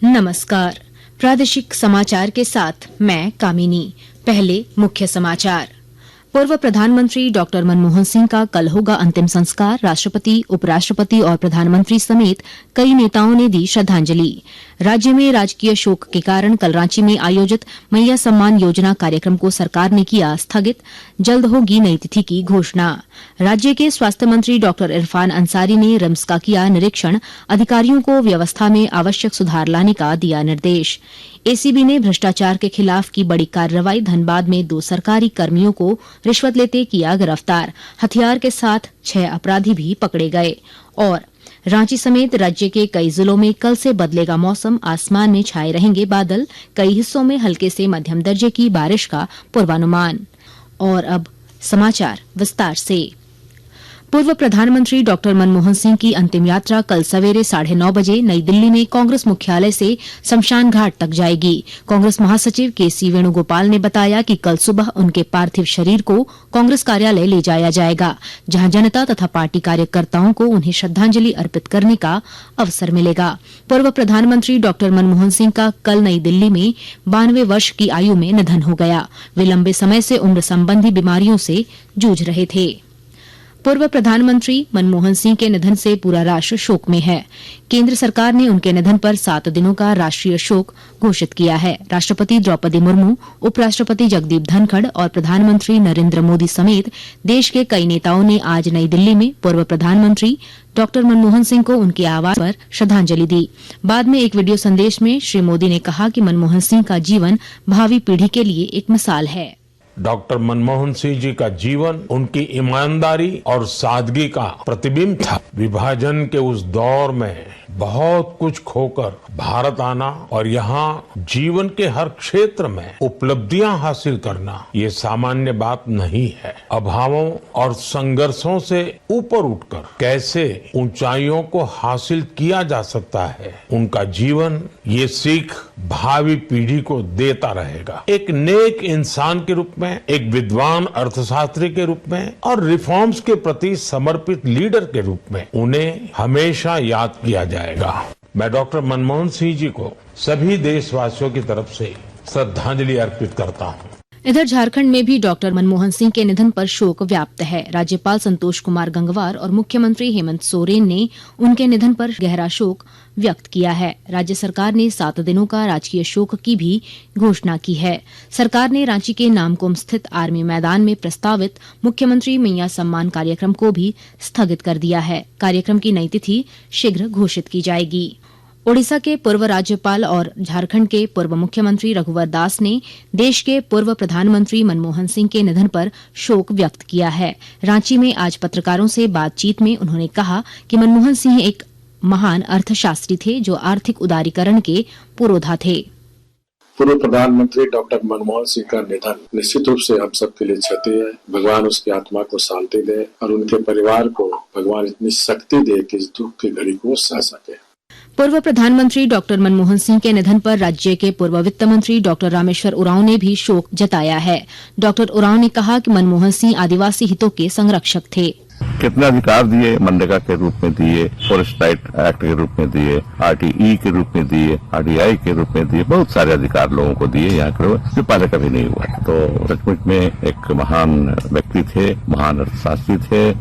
नमस्कार। प्रादेशिक समाचार के साथ मैं कामिनी। पहले मुख्य समाचार। पूर्व प्रधानमंत्री डॉक्टर मनमोहन सिंह का कल होगा अंतिम संस्कार। राष्ट्रपति, उपराष्ट्रपति और प्रधानमंत्री समेत कई नेताओं ने दी श्रद्धांजलि। राज्य में राजकीय शोक के कारण कल रांची में आयोजित मैया सम्मान योजना कार्यक्रम को सरकार ने किया स्थगित। जल्द होगी नई तिथि की घोषणा। राज्य के स्वास्थ्य मंत्री डॉक्टर इरफान अंसारी ने रिम्स का किया निरीक्षण। अधिकारियों को व्यवस्था में आवश्यक सुधार लाने का दिया निर्देश। एसीबी ने भ्रष्टाचार के खिलाफ की बड़ी कार्रवाई। धनबाद में 2 सरकारी कर्मियों को रिश्वत लेते किया गिरफ्तार। हथियार के साथ 6 अपराधी भी पकड़े गए। और रांची समेत राज्य के कई जिलों में कल से बदलेगा मौसम। आसमान में छाए रहेंगे बादल। कई हिस्सों में हल्के से मध्यम दर्जे की बारिश का पूर्वानुमान। और अब समाचार विस्तार से। पूर्व प्रधानमंत्री डॉक्टर मनमोहन सिंह की अंतिम यात्रा कल सवेरे 9:30 बजे नई दिल्ली में कांग्रेस मुख्यालय से शमशान घाट तक जाएगी। कांग्रेस महासचिव केसी वेणुगोपाल ने बताया कि कल सुबह उनके पार्थिव शरीर को कांग्रेस कार्यालय ले जाया जाएगा, जहां जनता तथा पार्टी कार्यकर्ताओं को उन्हें श्रद्धांजलि अर्पित करने का अवसर मिलेगा। पूर्व प्रधानमंत्री डॉक्टर मनमोहन सिंह का कल नई दिल्ली में 92 वर्ष की आयु में निधन हो गया। वे लंबे समय से उम्र संबंधी बीमारियों से जूझ रहे थे। पूर्व प्रधानमंत्री मनमोहन सिंह के निधन से पूरा राष्ट्र शोक में है। केंद्र सरकार ने उनके निधन पर 7 दिनों का राष्ट्रीय शोक घोषित किया है। राष्ट्रपति द्रौपदी मुर्मू, उपराष्ट्रपति जगदीप धनखड़ और प्रधानमंत्री नरेंद्र मोदी समेत देश के कई नेताओं ने आज नई दिल्ली में पूर्व प्रधानमंत्री डॉक्टर मनमोहन सिंह को उनके आवास पर श्रद्धांजलि दी। बाद में एक वीडियो संदेश में श्री मोदी ने कहा कि मनमोहन सिंह का जीवन भावी पीढ़ी के लिए एक मिसाल है। डॉक्टर मनमोहन सिंह जी का जीवन उनकी ईमानदारी और सादगी का प्रतिबिंब था। विभाजन के उस दौर में बहुत कुछ खोकर भारत आना और यहाँ जीवन के हर क्षेत्र में उपलब्धियां हासिल करना ये सामान्य बात नहीं है। अभावों और संघर्षों से ऊपर उठकर कैसे ऊंचाइयों को हासिल किया जा सकता है, उनका जीवन ये सीख भावी पीढ़ी को देता रहेगा। एक नेक इंसान के रूप में, एक विद्वान अर्थशास्त्री के रूप में और रिफॉर्म्स के प्रति समर्पित लीडर के रूप में उन्हें हमेशा याद किया जाएगा। मैं डॉक्टर मनमोहन सिंह जी को सभी देशवासियों की तरफ से श्रद्धांजलि अर्पित करता हूँ। इधर झारखंड में भी डॉक्टर मनमोहन सिंह के निधन पर शोक व्याप्त है। राज्यपाल संतोष कुमार गंगवार और मुख्यमंत्री हेमंत सोरेन ने उनके निधन पर गहरा शोक व्यक्त किया है। राज्य सरकार ने 7 दिनों का राजकीय शोक की भी घोषणा की है। सरकार ने रांची के नामकुम स्थित आर्मी मैदान में प्रस्तावित मुख्यमंत्री मैया सम्मान कार्यक्रम को भी स्थगित कर दिया है। कार्यक्रम की नई तिथि शीघ्र घोषित की जाएगी। ओडिशा के पूर्व राज्यपाल और झारखंड के पूर्व मुख्यमंत्री रघुवर दास ने देश के पूर्व प्रधानमंत्री मनमोहन सिंह के निधन पर शोक व्यक्त किया है। रांची में आज पत्रकारों से बातचीत में उन्होंने कहा कि मनमोहन सिंह एक महान अर्थशास्त्री थे जो आर्थिक उदारीकरण के पुरोधा थे। पूर्व प्रधानमंत्री डॉक्टर मनमोहन सिंह का निधन निश्चित रूप से हम सबके लिए क्षति है। भगवान उसकी आत्मा को शांति दे और उनके परिवार को भगवान इतनी शक्ति दे कि इस दुख की घड़ी को सह सके। पूर्व प्रधानमंत्री डॉक्टर मनमोहन सिंह के निधन पर राज्य के पूर्व वित्त मंत्री डॉक्टर रामेश्वर उरांव ने भी शोक जताया है। डॉक्टर उरांव ने कहा कि मनमोहन सिंह आदिवासी हितों के संरक्षक थे। कितने अधिकार दिए, मनरेगा के रूप में दिए, फॉरेस्ट राइट एक्ट के रूप में दिए, आरटीई के रूप में दिए, आरडीआई के रूप में दिए, बहुत सारे अधिकार लोगों को दिए यहाँ के, जो पहले कभी नहीं हुआ। तो सचमुच में एक महान व्यक्ति थे, महान अर्थशास्त्री थे।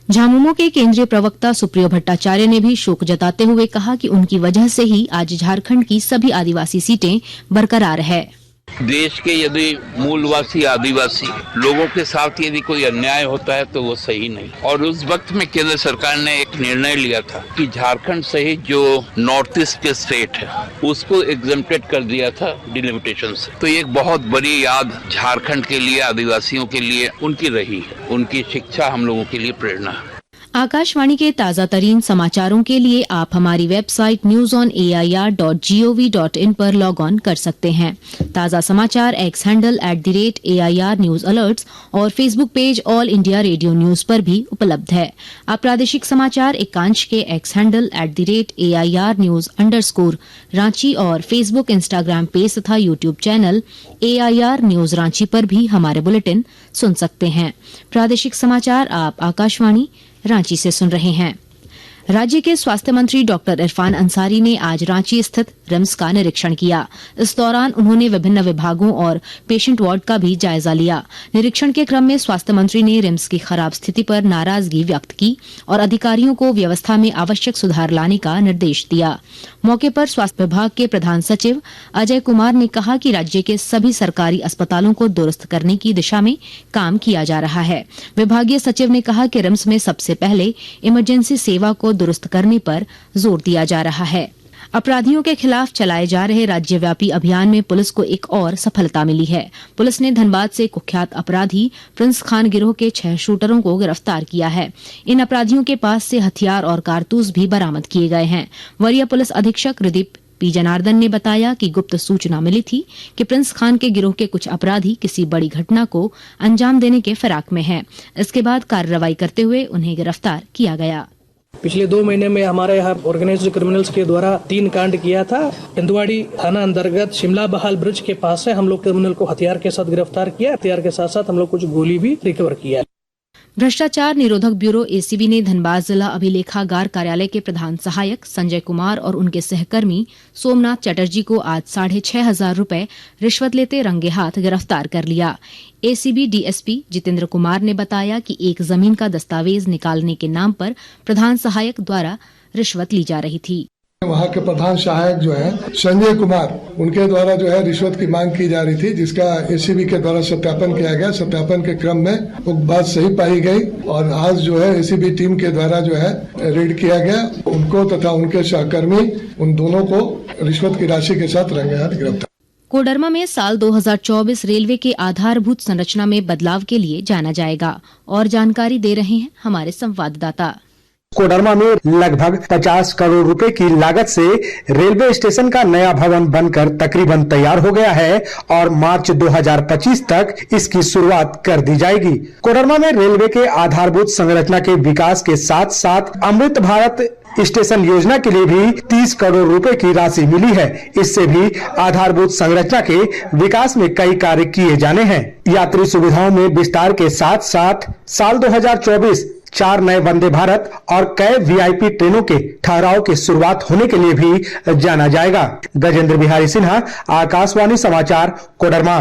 झामुमो के केंद्रीय प्रवक्ता सुप्रियो भट्टाचार्य ने भी शोक जताते हुए कहा कि उनकी वजह से ही आज झारखंड की सभी आदिवासी सीटें बरकरार है। देश के यदि मूलवासी आदिवासी लोगों के साथ यदि कोई अन्याय होता है तो वो सही नहीं। और उस वक्त में केंद्र सरकार ने एक निर्णय लिया था कि झारखंड सहित जो नॉर्थ ईस्ट के स्टेट है उसको एग्जेम्प्टेड कर दिया था डिलिमिटेशन से। तो एक बहुत बड़ी याद झारखंड के लिए, आदिवासियों के लिए उनकी रही है। उनकी शिक्षा हम लोगों के लिए प्रेरणा है। आकाशवाणी के ताजा तरीन समाचारों के लिए आप हमारी वेबसाइट newsonair.gov.in पर लॉग ऑन कर सकते हैं। ताजा समाचार X handle @AIR news alerts और Facebook page All India Radio news पर भी उपलब्ध है। आप प्रादेशिक समाचार एकांश के X handle @AIR news _Ranchi और फेसबुक, इंस्टाग्राम पेज तथा YouTube channel AIR news Ranchi पर भी हमारे बुलेटिन सुन सकते हैं। प्रादेशिक समाचार आप आकाशवाणी रांची से सुन रहे हैं। राज्य के स्वास्थ्य मंत्री डॉक्टर इरफान अंसारी ने आज रांची स्थित रिम्स का निरीक्षण किया। इस दौरान उन्होंने विभिन्न विभागों और पेशेंट वार्ड का भी जायजा लिया। निरीक्षण के क्रम में स्वास्थ्य मंत्री ने रिम्स की खराब स्थिति पर नाराजगी व्यक्त की और अधिकारियों को व्यवस्था में आवश्यक सुधार लाने का निर्देश दिया। मौके पर स्वास्थ्य विभाग के प्रधान सचिव अजय कुमार ने कहा कि राज्य के सभी सरकारी अस्पतालों को दुरुस्त करने की दिशा में काम किया जा रहा है। विभागीय सचिव ने कहा कि रिम्स में सबसे पहले इमरजेंसी सेवा को दुरुस्त करने पर जोर दिया जा रहा है। अपराधियों के खिलाफ चलाए जा रहे राज्यव्यापी अभियान में पुलिस को एक और सफलता मिली है। पुलिस ने धनबाद से कुख्यात अपराधी प्रिंस खान गिरोह के 6 शूटरों को गिरफ्तार किया है। इन अपराधियों के पास से हथियार और कारतूस भी बरामद किए गए हैं। वरीय पुलिस अधीक्षक हृदीप पी जनार्दन ने बताया कि गुप्त सूचना मिली थी कि प्रिंस खान के गिरोह के कुछ अपराधी किसी बड़ी घटना को अंजाम देने के फिराक में हैं। इसके बाद कार्रवाई करते हुए उन्हें गिरफ्तार किया गया। पिछले 2 महीने में हमारे यहाँ ऑर्गेनाइज्ड क्रिमिनल्स के द्वारा 3 कांड किया था। इंदवाड़ी थाना अंतर्गत शिमला बहाल ब्रिज के पास से हम लोग क्रिमिनल को हथियार के साथ गिरफ्तार किया। हथियार के साथ साथ हम लोग कुछ गोली भी रिकवर किया। भ्रष्टाचार निरोधक ब्यूरो एसीबी ने धनबाद जिला अभिलेखागार कार्यालय के प्रधान सहायक संजय कुमार और उनके सहकर्मी सोमनाथ चटर्जी को आज 6,500 रुपए रिश्वत लेते रंगे हाथ गिरफ्तार कर लिया। एसीबी डीएसपी जितेंद्र कुमार ने बताया कि एक जमीन का दस्तावेज निकालने के नाम पर प्रधान सहायक द्वारा रिश्वत ली जा रही थी। वहाँ के प्रधान सहायक जो है संजय कुमार, उनके द्वारा जो है रिश्वत की मांग की जा रही थी, जिसका एसीबी के द्वारा सत्यापन किया गया। सत्यापन के क्रम में वो बात सही पाई गई और आज जो है एसीबी टीम के द्वारा जो है रेड किया गया। उनको तथा उनके सहकर्मी उन दोनों को रिश्वत की राशि के साथ रंगे हाथ गिरफ्तार। कोडरमा में साल 2024 रेलवे के आधारभूत संरचना में बदलाव के लिए जाना जाएगा और जानकारी दे रहे हैं हमारे संवाददाता। कोडरमा में लगभग 50 करोड़ रुपए की लागत से रेलवे स्टेशन का नया भवन बनकर तकरीबन तैयार हो गया है और मार्च 2025 तक इसकी शुरुआत कर दी जाएगी। कोडरमा में रेलवे के आधारभूत संरचना के विकास के साथ साथ अमृत भारत स्टेशन योजना के लिए भी 30 करोड़ रुपए की राशि मिली है। इससे भी आधारभूत संरचना के विकास में कई कार्य किए जाने हैं। यात्री सुविधाओं में विस्तार के साथ साथ साल 2024 4 नए वंदे भारत और कई वीआईपी ट्रेनों के ठहराव की शुरुआत होने के लिए भी जाना जाएगा। गजेंद्र बिहारी सिन्हा, आकाशवाणी समाचार, कोडरमा।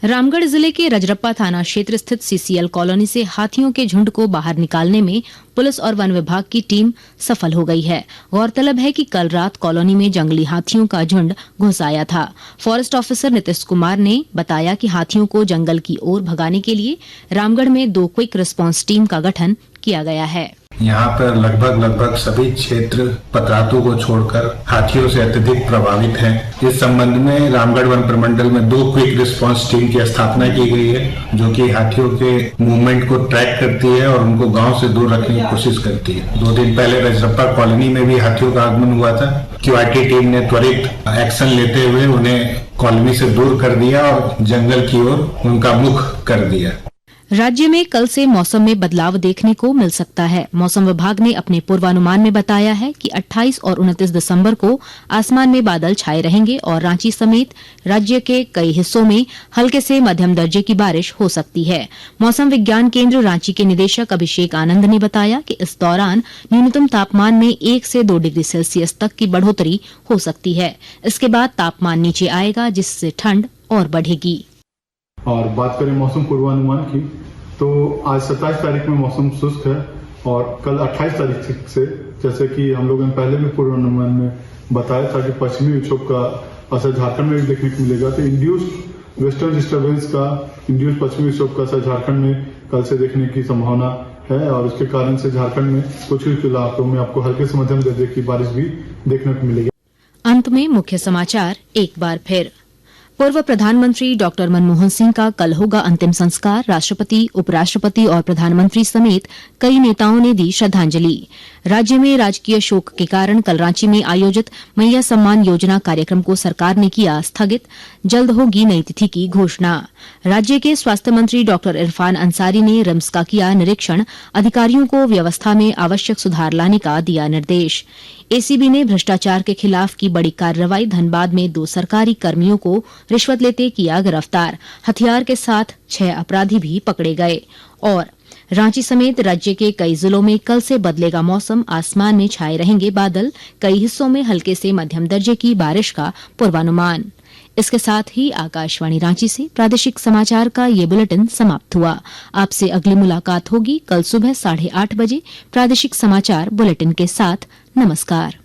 रामगढ़ जिले के रजरप्पा थाना क्षेत्र स्थित सीसीएल कॉलोनी से हाथियों के झुंड को बाहर निकालने में पुलिस और वन विभाग की टीम सफल हो गई है। गौरतलब है कि कल रात कॉलोनी में जंगली हाथियों का झुंड घुस आया था। फॉरेस्ट ऑफिसर नीतीश कुमार ने बताया कि हाथियों को जंगल की ओर भगाने के लिए रामगढ़ में 2 क्विक रिस्पांस टीम का गठन किया गया है। यहाँ पर लगभग सभी क्षेत्र पतरातू को छोड़कर हाथियों से अत्यधिक प्रभावित हैं। इस संबंध में रामगढ़ वन प्रमंडल में 2 क्विक रिस्पांस टीम की स्थापना की गई है, जो कि हाथियों के मूवमेंट को ट्रैक करती है और उनको गांव से दूर रखने की कोशिश करती है। 2 दिन पहले रजरप्पा कॉलोनी में भी हाथियों का आगमन हुआ था। क्यूआरटी टीम ने त्वरित एक्शन लेते हुए उन्हें कॉलोनी से दूर कर दिया और जंगल की ओर उनका मुख कर दिया। राज्य में कल से मौसम में बदलाव देखने को मिल सकता है। मौसम विभाग ने अपने पूर्वानुमान में बताया है कि 28 और 29 दिसंबर को आसमान में बादल छाए रहेंगे और रांची समेत राज्य के कई हिस्सों में हल्के से मध्यम दर्जे की बारिश हो सकती है। मौसम विज्ञान केंद्र रांची के निदेशक अभिषेक आनंद ने बताया कि इस दौरान न्यूनतम तापमान में 1 से 2 डिग्री सेल्सियस तक की बढ़ोतरी हो सकती है। इसके बाद तापमान नीचे आएगा, जिससे ठंड और बढ़ेगी। और बात करें मौसम पूर्वानुमान की, तो आज 27 तारीख में मौसम शुष्क है और कल 28 तारीख से, जैसे कि हम लोगों ने पहले भी पूर्वानुमान में बताया था कि पश्चिमी विक्षोभ का असर झारखंड में भी देखने को मिलेगा। तो इंड्यूस्ड वेस्टर्न डिस्टर्बेंस का, इंड्यूस्ड पश्चिमी विक्षोभ का असर झारखंड में कल से देखने की संभावना है और उसके कारण से झारखंड में कुछ इलाकों में आपको हल्के से मध्यम दर्जे की बारिश भी देखने को मिलेगी। अंत में मुख्य समाचार एक बार फिर। पूर्व प्रधानमंत्री डॉक्टर मनमोहन सिंह का कल होगा अंतिम संस्कार। राष्ट्रपति, उपराष्ट्रपति और प्रधानमंत्री समेत कई नेताओं ने दी श्रद्धांजलि। राज्य में राजकीय शोक के कारण कल रांची में आयोजित मैया सम्मान योजना कार्यक्रम को सरकार ने किया स्थगित। जल्द होगी नई तिथि की घोषणा। राज्य के स्वास्थ्य मंत्री डॉक्टर इरफान अंसारी ने रिम्स का किया निरीक्षण। अधिकारियों को व्यवस्था में आवश्यक सुधार लाने का दिया निर्देश। एसीबी ने भ्रष्टाचार के खिलाफ की बड़ी कार्रवाई। धनबाद में 2 सरकारी कर्मियों को रिश्वत लेते किया गिरफ्तार। हथियार के साथ 6 अपराधी भी पकड़े गए। और रांची समेत राज्य के कई जिलों में कल से बदलेगा मौसम, आसमान में छाए रहेंगे बादल, कई हिस्सों में हल्के से मध्यम दर्जे की बारिश का पूर्वानुमान। इसके साथ ही आकाशवाणी रांची से प्रादेशिक समाचार का ये बुलेटिन समाप्त हुआ। आपसे अगली मुलाकात होगी कल सुबह 8:30 बजे प्रादेशिक समाचार बुलेटिन के साथ। नमस्कार।